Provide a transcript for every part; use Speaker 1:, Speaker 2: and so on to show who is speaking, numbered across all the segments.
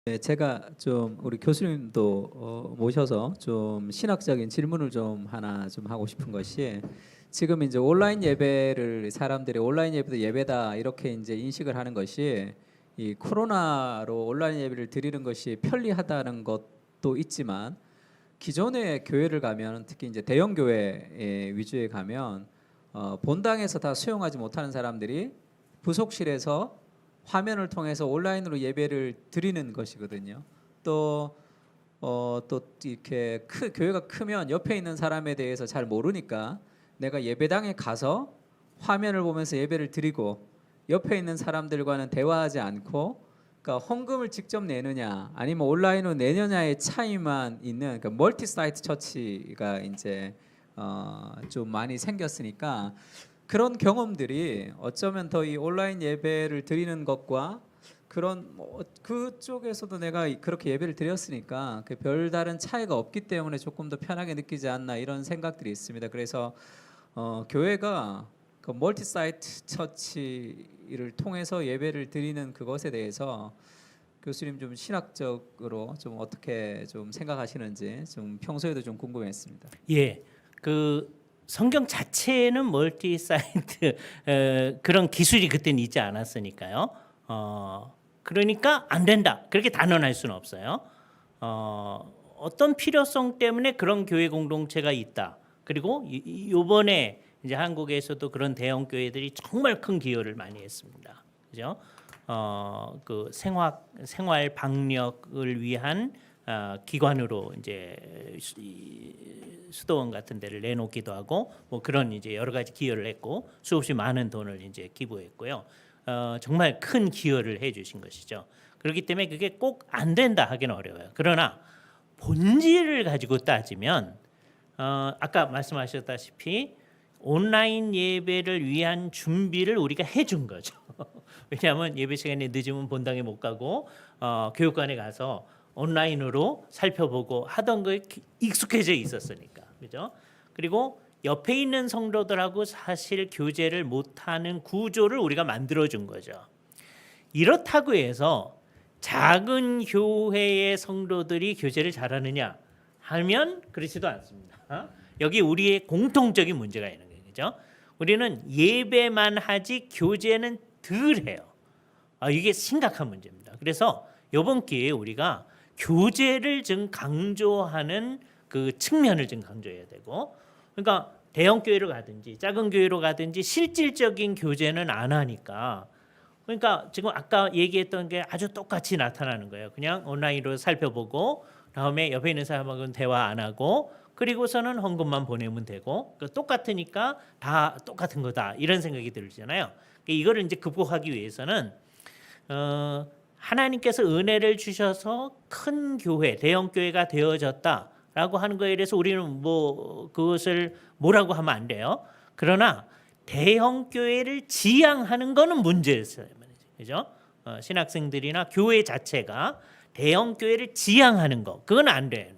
Speaker 1: 네, 제가 좀 우리 교수님도 모셔서 좀 신학적인 질문을 좀 하나 좀 하고 싶은 것이, 지금 이제 온라인 예배를 사람들이 온라인 예배도 예배다 이렇게 이제 인식을 하는 것이, 이 코로나로 온라인 예배를 드리는 것이 편리하다는 것도 있지만, 기존의 교회를 가면, 특히 이제 대형 교회 위주에 가면 본당에서 다 수용하지 못하는 사람들이 부속실에서 화면을 통해서 온라인으로 예배를 드리는 것이거든요. 또 이렇게 교회가 크면 옆에 있는 사람에 대해서 잘 모르니까 내가 예배당에 가서 화면을 보면서 예배를 드리고, 옆에 있는 사람들과는 대화하지 않고, 그러니까 헌금을 직접 내느냐 아니면 온라인으로 내느냐의 차이만 있는, 그러니까 멀티 사이트 처치가 이제 좀 많이 생겼으니까, 그런 경험들이 어쩌면 더 이 온라인 예배를 드리는 것과 그런 그쪽에서도 내가 그렇게 예배를 드렸으니까 그 별다른 차이가 없기 때문에 조금 더 편하게 느끼지 않나, 이런 생각들이 있습니다. 그래서 교회가 그 멀티 사이트 처치를 통해서 예배를 드리는 그것에 대해서 교수님 좀 신학적으로 좀 어떻게 좀 생각하시는지 좀 평소에도 좀 궁금했습니다.
Speaker 2: 예, 그 성경 자체는 멀티 사이트 그런 기술이 그때는 있지 않았으니까요. 그러니까 안 된다 그렇게 단언할 수는 없어요. 어떤 필요성 때문에 그런 교회 공동체가 있다. 그리고 이번에 이제 한국에서도 그런 대형 교회들이 정말 큰 기여를 많이 했습니다. 그죠? 그 생활 방역을 위한 기관으로 이제 수도원 같은 데를 내놓기도 하고, 뭐 그런 이제 여러 가지 기여를 했고, 수없이 많은 돈을 이제 기부했고요. 정말 큰 기여를 해주신 것이죠. 그렇기 때문에 그게 꼭 안 된다 하기는 어려워요. 그러나 본질을 가지고 따지면 아까 말씀하셨다시피 온라인 예배를 위한 준비를 우리가 해준 거죠. 왜냐하면 예배 시간이 늦으면 본당에 못 가고 교육관에 가서 온라인으로 살펴보고 하던 거에 익숙해져 있었으니까, 그죠? 그리고 옆에 있는 성도들하고 사실 교제를 못하는 구조를 우리가 만들어준 거죠. 이렇다고 해서 작은 교회의 성도들이 교제를 잘하느냐 하면 그렇지도 않습니다. 여기 우리의 공통적인 문제가 있는 거예요, 그죠? 우리는 예배만 하지 교제는 덜 해요. 이게 심각한 문제입니다. 그래서 이번 기회에 우리가 교제를 좀 강조하는 그 측면을 좀 강조해야 되고, 그러니까 대형 교회로 가든지 작은 교회로 가든지 실질적인 교제는 안 하니까, 그러니까 지금 아까 얘기했던 게 아주 똑같이 나타나는 거예요. 그냥 온라인으로 살펴보고 다음에 옆에 있는 사람하고는 대화 안 하고, 그리고서는 헌금만 보내면 되고, 똑같으니까 다 똑같은 거다 이런 생각이 들잖아요. 이거를 이제 극복하기 위해서는 하나님께서 은혜를 주셔서 큰 교회, 대형 교회가 되어졌다라고 하는 거에 대해서 우리는 뭐 그것을 뭐라고 하면 안 돼요. 그러나 대형 교회를 지향하는 거는 문제였어요, 그죠? 신학생들이나 교회 자체가 대형 교회를 지향하는 거, 그건 안 돼요.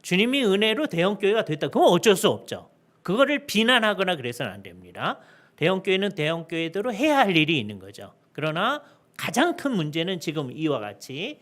Speaker 2: 주님이 은혜로 대형 교회가 됐다, 그건 어쩔 수 없죠. 그거를 비난하거나 그래서는 안 됩니다. 대형 교회는 대형 교회대로 해야 할 일이 있는 거죠. 그러나 가장 큰 문제는 지금 이와 같이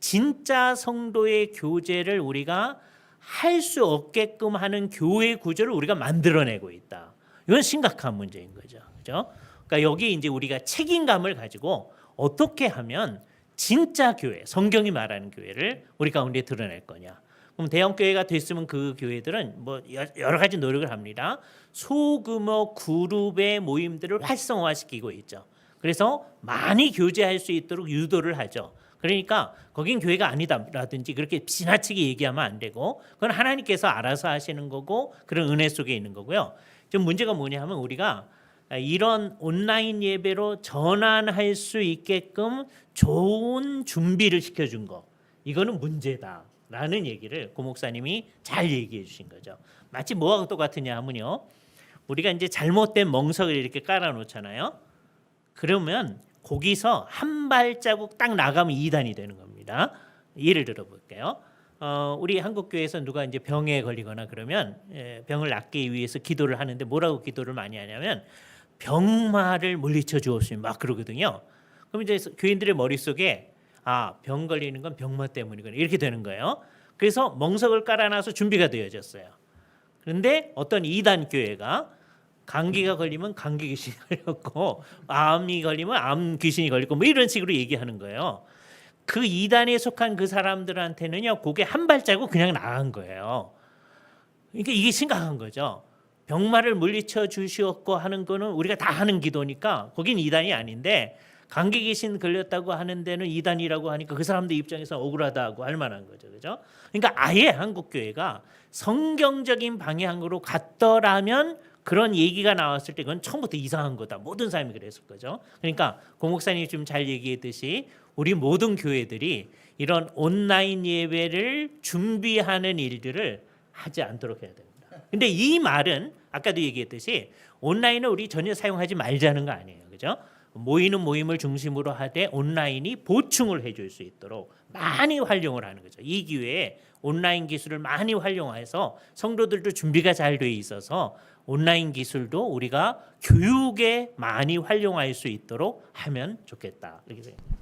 Speaker 2: 진짜 성도의 교제를 우리가 할 수 없게끔 하는 교회 구조를 우리가 만들어내고 있다. 이건 심각한 문제인 거죠. 그죠? 그러니까 여기 이제 우리가 책임감을 가지고 어떻게 하면 진짜 교회, 성경이 말하는 교회를 우리 가운데 드러낼 거냐. 그럼 대형 교회가 됐으면 그 교회들은 뭐 여러 가지 노력을 합니다. 소규모 그룹의 모임들을 활성화시키고 있죠. 그래서 많이 교제할 수 있도록 유도를 하죠. 그러니까 거긴 교회가 아니다라든지 그렇게 지나치게 얘기하면 안 되고, 그건 하나님께서 알아서 하시는 거고 그런 은혜 속에 있는 거고요. 지금 문제가 뭐냐 하면 우리가 이런 온라인 예배로 전환할 수 있게끔 좋은 준비를 시켜준 거, 이거는 문제다라는 얘기를 고 목사님이 잘 얘기해 주신 거죠. 마치 뭐하고 똑같으냐 하면요, 우리가 이제 잘못된 멍석을 이렇게 깔아놓잖아요. 그러면 거기서 한 발자국 딱 나가면 2단이 되는 겁니다. 예를 들어 볼게요. 우리 한국 교회에서 누가 이제 병에 걸리거나 그러면 병을 낫기 위해서 기도를 하는데 뭐라고 기도를 많이 하냐면 병마를 물리쳐 주옵시며 막 그러거든요. 그럼 이제 교인들의 머릿속에 병 걸리는 건 병마 때문이구나 이렇게 되는 거예요. 그래서 멍석을 깔아놔서 준비가 되어졌어요. 그런데 어떤 이단 교회가 감기가 걸리면 감기 귀신이 걸렸고 암이 걸리면 암 귀신이 걸렸고 뭐 이런 식으로 얘기하는 거예요. 그 이단에 속한 그 사람들한테는요, 그게 한 발자국 그냥 나간 거예요. 그러니까 이게 심각한 거죠. 병마를 물리쳐 주시었고 하는 거는 우리가 다 하는 기도니까 거긴 이단이 아닌데 감기 귀신 걸렸다고 하는 데는 이단이라고 하니까 그 사람들 입장에서 억울하다고 할 만한 거죠. 그죠? 그러니까 아예 한국 교회가 성경적인 방향으로 갔더라면 그런 얘기가 나왔을 때 그건 처음부터 이상한 거다. 모든 사람이 그랬을 거죠. 그러니까 고 목사님이 좀 잘 얘기했듯이 우리 모든 교회들이 이런 온라인 예배를 준비하는 일들을 하지 않도록 해야 됩니다. 근데 이 말은 아까도 얘기했듯이 온라인을 우리 전혀 사용하지 말자는 거 아니에요. 그죠? 모이는 모임을 중심으로 하되 온라인이 보충을 해줄 수 있도록 많이 활용을 하는 거죠. 이 기회에 온라인 기술을 많이 활용해서 성도들도 준비가 잘 돼 있어서 온라인 기술도 우리가 교육에 많이 활용할 수 있도록 하면 좋겠다. 이렇게 생각합니다.